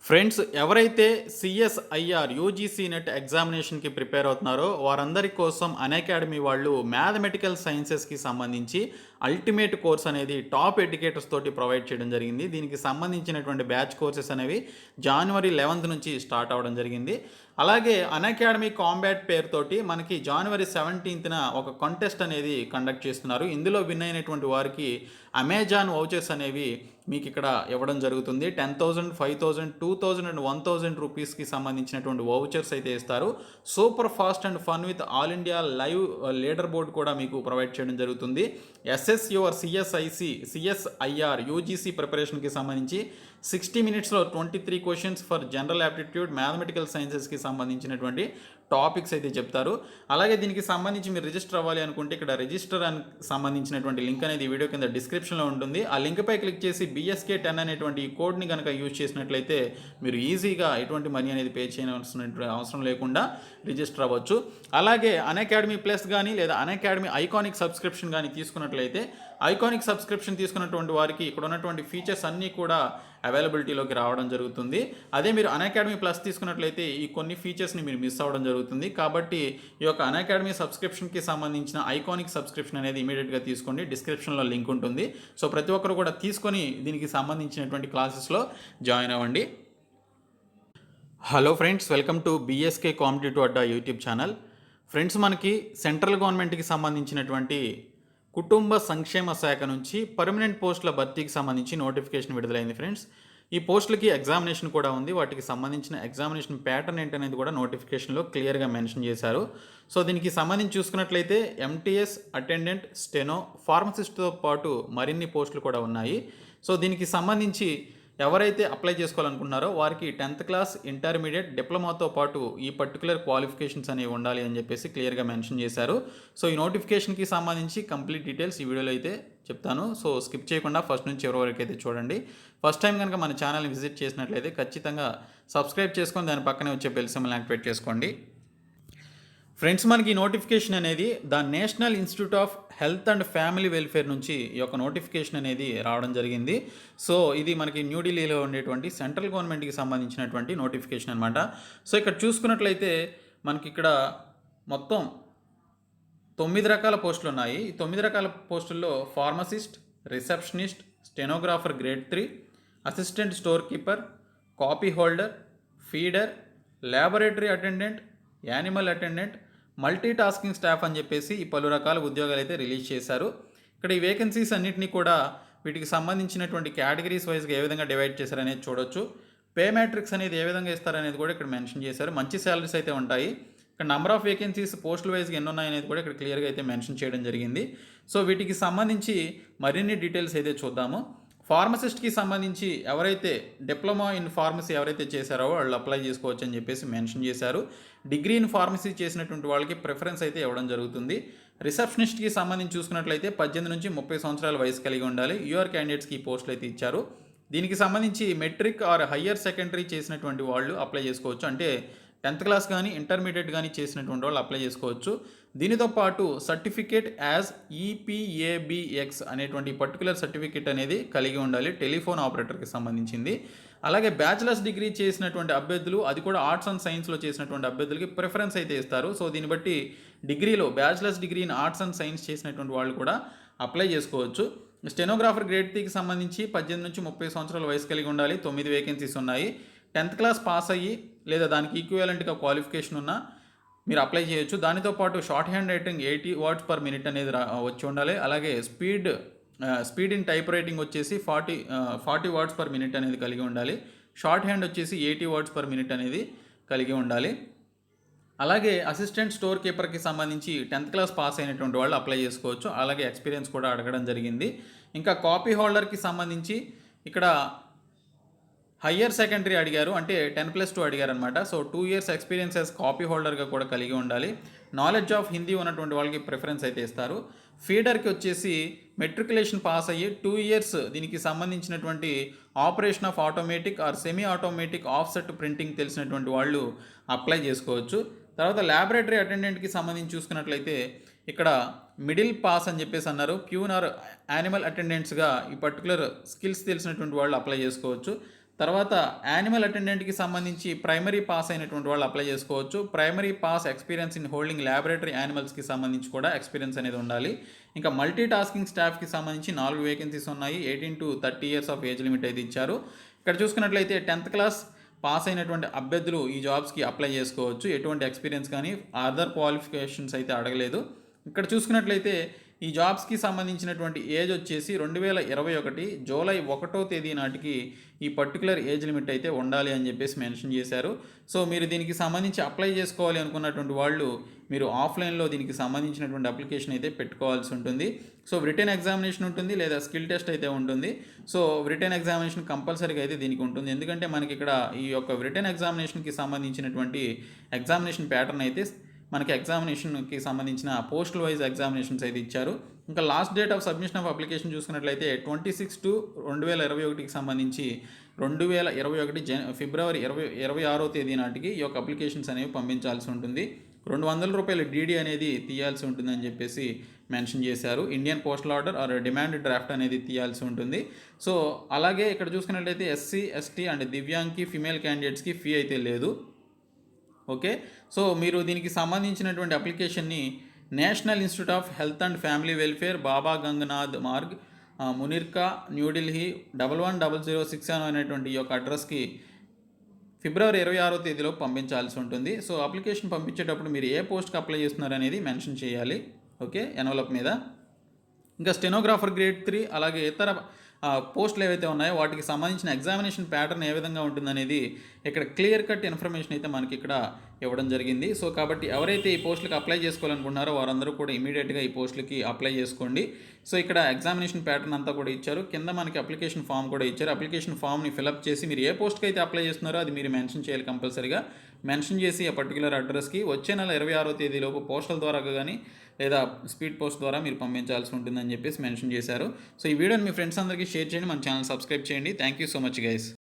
Friends, ఎవరైతే CSIR UGC net ఎగ్జామినేషన్కి prepare అవుతున్నారో వారందరి కోసం అన్అకాడమీ వాళ్ళు మ్యాథమెటికల్ సైన్సెస్కి సంబంధించి అల్టిమేట్ కోర్స్ అనేది టాప్ ఎడ్యుకేటర్స్ తోటి ప్రొవైడ్ చేయడం జరిగింది. దీనికి సంబంధించినటువంటి బ్యాచ్ కోర్సెస్ అనేవి జనవరి 11 నుంచి స్టార్ట్ అవ్వడం జరిగింది. అలాగే అన్అకాడమీ కాంబాట్ పేరుతోటి మనకి జనవరి 17న ఒక కాంటెస్ట్ అనేది కండక్ట్ చేస్తున్నారు. ఇందులో విన్ అయినటువంటి వారికి అమెజాన్ వౌచర్స్ అనేవి మీకు ఇక్కడ ఇవ్వడం జరుగుతుంది. 10,000, 5,000, 2,000 అండ్ 1,000 రూపీస్కి సంబంధించినటువంటి వౌచర్స్ అయితే ఇస్తారు. Super fast and fun with all India live leaderboard కూడా మీకు ప్రొవైడ్ చేయడం జరుగుతుంది. ఎస్ఎస్ యువర్ సిఎస్ఐఆర్ యూజీసీ ప్రిపరేషన్కి సంబంధించి 60 మినిట్స్లో 23 questions for general aptitude mathematical సైన్సెస్కి సంబంధించినటువంటి టాపిక్స్ అయితే చెప్తారు. అలాగే దీనికి సంబంధించి మీరు రిజిస్టర్ అవ్వాలి అనుకుంటే ఇక్కడ రిజిస్టర్ అని సంబంధించినటువంటి లింక్ అనేది వీడియో కింద డిస్క్రిప్షన్లో ఉంటుంది. ఆ లింక్పై క్లిక్ చేసి BSK10 అనేటువంటి ఈ కోడ్ని కనుక యూజ్ చేసినట్లయితే మీరు ఈజీగా ఎటువంటి మనీ అనేది పే చేయవలసిన అవసరం లేకుండా రిజిస్టర్ అవ్వచ్చు. అలాగే అన్అకాడమీ ప్లస్ కానీ లేదా అన్అకాడమీ ఐకానిక్ సబ్స్క్రిప్షన్ కానీ తీసుకున్నట్లయితే ఐకానిక్ సబ్స్క్రిప్షన్ తీసుకున్నటువంటి వారికి ఇక్కడ ఉన్నటువంటి ఫీచర్స్ అన్నీ కూడా అవైలబిలిటీలోకి రావడం జరుగుతుంది. అదే మీరు అన్అకాడమీ ప్లస్ తీసుకున్నట్లయితే ఈ కొన్ని ఫీచర్స్ని మీరు మిస్ అవ్వడం జరుగుతుంది. కాబట్టి ఈ యొక్క అన్అకాడమీ సబ్స్క్రిప్షన్కి సంబంధించిన ఐకానిక్ సబ్స్క్రిప్షన్ అనేది ఇమీడియట్గా తీసుకోండి. డిస్క్రిప్షన్లో లింక్ ఉంటుంది. సో ప్రతి ఒక్కరు కూడా తీసుకొని దీనికి సంబంధించినటువంటి క్లాసెస్లో జాయిన్ అవ్వండి. Hello friends, welcome to BSK competitive Adda YouTube channel. Friends, మనకి సెంట్రల్ గవర్నమెంట్కి సంబంధించినటువంటి కుటుంబ సంక్షేమ శాఖ నుంచి పర్మనెంట్ పోస్టుల భర్తీకి సంబంధించి నోటిఫికేషన్ విడుదలైంది. ఫ్రెండ్స్, ఈ పోస్టులకి ఎగ్జామినేషన్ కూడా ఉంది. వాటికి సంబంధించిన ఎగ్జామినేషన్ ప్యాటర్న్ ఏంటనేది కూడా నోటిఫికేషన్లో క్లియర్గా మెన్షన్ చేశారు. సో దీనికి సంబంధించి చూసుకున్నట్లయితే MTS అటెండెంట్, స్టెనో, ఫార్మసిస్ట్తో పాటు మరిన్ని పోస్టులు కూడా ఉన్నాయి. సో దీనికి సంబంధించి ఎవరైతే అప్లై చేసుకోవాలనుకుంటున్నారో వారికి 10th క్లాస్, ఇంటర్మీడియట్, డిప్లొమాతో పాటు ఈ పర్టికులర్ క్వాలిఫికేషన్స్ అనేవి ఉండాలి అని చెప్పేసి క్లియర్గా మెన్షన్ చేశారు. సో ఈ నోటిఫికేషన్కి సంబంధించి కంప్లీట్ డీటెయిల్స్ ఈ వీడియోలో అయితే చెప్తాను. సో స్కిప్ చేయకుండా ఫస్ట్ నుంచి ఎవరి వరకు అయితే చూడండి. ఫస్ట్ టైం కనుక మన ఛానల్ని విజిట్ చేసినట్లయితే ఖచ్చితంగా సబ్స్క్రైబ్ చేసుకొని దాని పక్కనే వచ్చే బెల్ సింబల్ యాక్టివేట్ చేసుకోండి. ఫ్రెండ్స్, మనకి ఈ నోటిఫికేషన్ అనేది the national institute of health and family welfare నుంచి ఈ యొక్క నోటిఫికేషన్ అనేది రావడం జరిగింది. సో ఇది మనకి న్యూఢిల్లీలో ఉండేటువంటి సెంట్రల్ గవర్నమెంట్కి సంబంధించినటువంటి నోటిఫికేషన్ అనమాట. సో ఇక్కడ చూసుకున్నట్లయితే మనకి ఇక్కడ మొత్తం 9 రకాల పోస్టులు ఉన్నాయి. ఈ 9 రకాల పోస్టుల్లో pharmacist, receptionist, stenographer grade 3, assistant store keeper, copy holder, feeder, laboratory attendant, animal attendant, multi tasking staff అని చెప్పేసి ఈ పలు రకాల ఉద్యోగాలు అయితే రిలీజ్ చేశారు. ఇక్కడ ఈ వేకెన్సీస్ అన్నింటినీ కూడా వీటికి సంబంధించినటువంటి కేటగిరీస్ వైజ్గా ఏ విధంగా డివైడ్ చేశారనేది చూడొచ్చు. పే మ్యాట్రిక్స్ అనేది ఏ విధంగా ఇస్తారనేది కూడా ఇక్కడ మెన్షన్ చేశారు. మంచి శాలరీస్ అయితే ఉంటాయి. ఇక్కడ నెంబర్ ఆఫ్ వేకెన్సీస్ పోస్టుల వైజ్గా ఎన్ని ఉన్నాయనేది కూడా ఇక్కడ క్లియర్గా అయితే మెన్షన్ చేయడం జరిగింది. సో వీటికి సంబంధించి మరిన్ని డీటెయిల్స్ అయితే చూద్దాము. ఫార్మసిస్ట్కి సంబంధించి ఎవరైతే డిప్లొమా ఇన్ ఫార్మసీ ఎవరైతే చేశారో వాళ్ళు అప్లై చేసుకోవచ్చు అని చెప్పేసి మెన్షన్ చేశారు. డిగ్రీ ఇన్ ఫార్మసీ చేసినటువంటి వాళ్ళకి ప్రిఫరెన్స్ అయితే ఇవ్వడం జరుగుతుంది. రిసెప్షనిస్ట్కి సంబంధించి చూసుకున్నట్లయితే 18 నుంచి 30 సంవత్సరాల వయసు కలిగి ఉండాలి. యూఆర్ క్యాండిడేట్స్కి ఈ పోస్టులు అయితే ఇచ్చారు. దీనికి సంబంధించి మెట్రిక్ ఆర్ హయ్యర్ సెకండరీ చేసినటువంటి వాళ్ళు అప్లై చేసుకోవచ్చు. అంటే 10th క్లాస్ కానీ ఇంటర్మీడియట్ కానీ చేసినటువంటి వాళ్ళు అప్లై చేసుకోవచ్చు. దీనితో పాటు సర్టిఫికేట్ యాజ్ EPABX అనేటువంటి పర్టికులర్ సర్టిఫికేట్ అనేది కలిగి ఉండాలి. టెలిఫోన్ ఆపరేటర్కి సంబంధించింది. అలాగే బ్యాచిలర్స్ డిగ్రీ చేసినటువంటి అభ్యర్థులు, అది కూడా ఆర్ట్స్ అండ్ సైన్స్లో చేసినటువంటి అభ్యర్థులకి ప్రిఫరెన్స్ అయితే ఇస్తారు. సో దీన్ని బట్టి డిగ్రీలో bachelors degree in arts and science చేసినటువంటి వాళ్ళు కూడా అప్లై చేసుకోవచ్చు. స్టెనోగ్రాఫర్ గ్రేడ్ 3కి సంబంధించి 18 నుంచి 30 సంవత్సరాల వయసు కలిగి ఉండాలి. 9 వేకెన్సీస్ ఉన్నాయి. 10th క్లాస్ పాస్ అయ్యి లేదా దానికి ఈక్వివలెంట్గా క్వాలిఫికేషన్ ఉన్న మీరు అప్లై చేయొచ్చు. దానితో పాటు short hand writing 80 words per minute అనేది వచ్చి ఉండాలి. అలాగే స్పీడ్ ఇన్ టైప్ రైటింగ్ వచ్చేసి 40 వర్డ్స్ పర్ మినిట్ అనేది కలిగి ఉండాలి. షార్ట్ హ్యాండ్ వచ్చేసి 80 వర్డ్స్ పర్ మినిట్ అనేది కలిగి ఉండాలి. అలాగే అసిస్టెంట్ స్టోర్ కీపర్కి సంబంధించి 10th క్లాస్ పాస్ అయినటువంటి వాళ్ళు అప్లై చేసుకోవచ్చు. అలాగే ఎక్స్పీరియన్స్ కూడా అడగడం జరిగింది. ఇంకా కాపీ హోల్డర్కి సంబంధించి ఇక్కడ హయ్యర్ సెకండరీ అడిగారు, అంటే 10+2 అడిగారు అనమాట. So 2 years experience as copy హోల్డర్గా కూడా కలిగి ఉండాలి. నాలెడ్జ్ ఆఫ్ హిందీ ఉన్నటువంటి వాళ్ళకి ప్రిఫరెన్స్ అయితే ఇస్తారు. ఫీడర్కి వచ్చేసి మెట్రికులేషన్ పాస్ అయ్యి 2 years దీనికి సంబంధించినటువంటి operation of automatic or semi automatic offset printing తెలిసినటువంటి వాళ్ళు అప్లై చేసుకోవచ్చు. తర్వాత ల్యాబొరేటరీ అటెండెంట్కి సంబంధించి చూసుకున్నట్లయితే ఇక్కడ మిడిల్ పాస్ అని చెప్పేసి అన్నారు. ప్యూన్ ఆర్ యానిమల్ అటెండెంట్స్గా ఈ పర్టికులర్ స్కిల్స్ తెలిసినటువంటి వాళ్ళు అప్లై చేసుకోవచ్చు. తర్వాత యానిమల్ అటెండెంట్‌కి సంబంధించి ప్రైమరీ పాస్ అయినటువంటి వాళ్ళు అప్లై చేసుకోవచ్చు. Primary pass experience in holding laboratory యానిమల్స్‌కి సంబంధించి కూడా ఎక్స్‌పీరియన్స్ అనేది ఉండాలి. ఇంకా మల్టీ టాస్కింగ్ స్టాఫ్‌కి సంబంధించి 4 వేకెన్సీస్ ఉన్నాయి. 18-30 ఇయర్స్ ఆఫ్ ఏజ్ లిమిట్ అయితే ఇచ్చారు. ఇక్కడ చూసుకున్నట్లయితే 10థ్ క్లాస్ పాస్ అయినటువంటి అభ్యర్థులు ఈ జాబ్స్‌కి అప్లై చేసుకోవచ్చు. ఎటువంటి ఎక్స్‌పీరియన్స్ కానీ అదర్ క్వాలిఫికేషన్స్ అయితే అడగలేదు. ఇక్కడ చూసుకున్నట్లయితే ఈ జాబ్స్‌కి సంబంధించినటువంటి ఏజ్ వచ్చేసి 2021 జూలై 1వ తేదీ నాటికి ఈ పర్టిక్యులర్ ఏజ్ లిమిట్ అయితే ఉండాలి అని చెప్పేసి మెన్షన్ చేశారు. సో మీరు దీనికి సంబంధించి అప్లై చేసుకోవాలి అనుకున్నటువంటి వాళ్ళు మీరు ఆఫ్లైన్‌లో దీనికి సంబంధించినటువంటి అప్లికేషన్ అయితే పెట్టుకోవాల్సి ఉంటుంది. సో రిటెన్ ఎగ్జామినేషన్ ఉంటుంది లేదా స్కిల్ టెస్ట్ అయితే ఉంటుంది. సో రిటెన్ ఎగ్జామినేషన్ కంపల్సరీగా అయితే దీనికి ఉంటుంది. ఎందుకంటే మనకి ఇక్కడ ఈ యొక్క రిటెన్ ఎగ్జామినేషన్‌కి సంబంధించినటువంటి ఎగ్జామినేషన్ ప్యాటర్న్ అయితే మనకి ఎగ్జామినేషన్‌కి సంబంధించిన పోస్టల్ వైజ్ ఎగ్జామినేషన్స్ అయితే ఇచ్చారు. ఇంకా last date of submission of application చూసుకున్నట్లయితే 26/2/2021కి సంబంధించి 2021 ఫిబ్రవరి 26వ తేదీ నాటికి ఈ యొక్క అప్లికేషన్స్ అనేవి పంపించాల్సి ఉంటుంది. ₹200 డీడీ అనేది తీయాల్సి ఉంటుందని చెప్పేసి మెన్షన్ చేశారు. Indian postal order or demand draft అనేది తీయాల్సి ఉంటుంది. సో అలాగే ఇక్కడ చూసుకున్నట్లయితే ఎస్సీ, ఎస్టీ అండ్ దివ్యాంగ్‌కి, ఫీమేల్ క్యాండిడేట్స్‌కి ఫీ అయితే లేదు. ఓకే. సో మీరు దీనికి సంబంధించినటువంటి అప్లికేషన్ని national institute of health and family welfare, Baba Gangnath Marg, Munirka, New Delhi 110067 అనేటువంటి ఈ యొక్క అడ్రస్‌కి ఫిబ్రవరి 26వ తేదీలో పంపించాల్సి ఉంటుంది. సో అప్లికేషన్ పంపించేటప్పుడు మీరు ఏ పోస్ట్‌కి అప్లై చేస్తున్నారనేది మెన్షన్ చేయాలి. ఓకే. ఎన్వలప్ మీద. ఇంకా స్టెనోగ్రాఫర్ గ్రేడ్ 3 అలాగే ఇతర పోస్టులు ఏవైతే ఉన్నాయో వాటికి సంబంధించిన ఎగ్జామినేషన్ ప్యాటర్న్ ఏ విధంగా ఉంటుందనేది ఇక్కడ క్లియర్ కట్ ఇన్ఫర్మేషన్ అయితే మనకి ఇక్కడ ఇవ్వడం జరిగింది. సో కాబట్టి ఎవరైతే ఈ పోస్టులకు అప్లై చేసుకోవాలనుకుంటున్నారో వారందరూ కూడా ఇమీడియట్గా ఈ పోస్టులకి అప్లై చేసుకోండి. సో ఇక్కడ ఎగ్జామినేషన్ ప్యాటర్న్ అంతా కూడా ఇచ్చారు. కింద మనకి అప్లికేషన్ ఫామ్ కూడా ఇచ్చారు. అప్లికేషన్ ఫామ్ని ఫిలప్ చేసి మీరు ఏ పోస్ట్కి అయితే అప్లై చేస్తున్నారో అది మీరు మెన్షన్ చేయాలి కంపల్సరీగా. మెన్షన్ చేసి ఆ పర్టికులర్ అడ్రస్కి వచ్చే నెల 26వ తేదీలోపు పోస్టల్ ద్వారా కానీ లేదా స్పీడ్ పోస్ట్ ద్వారా మీరు పంపించాల్సి ఉంటుందని చెప్పేసి మెన్షన్ చేశారు. సో ఈ వీడియోని మీ ఫ్రెండ్స్ అందరికీ షేర్ చేయండి. మన ఛానల్ సబ్స్క్రైబ్ చేయండి. Thank you so much guys.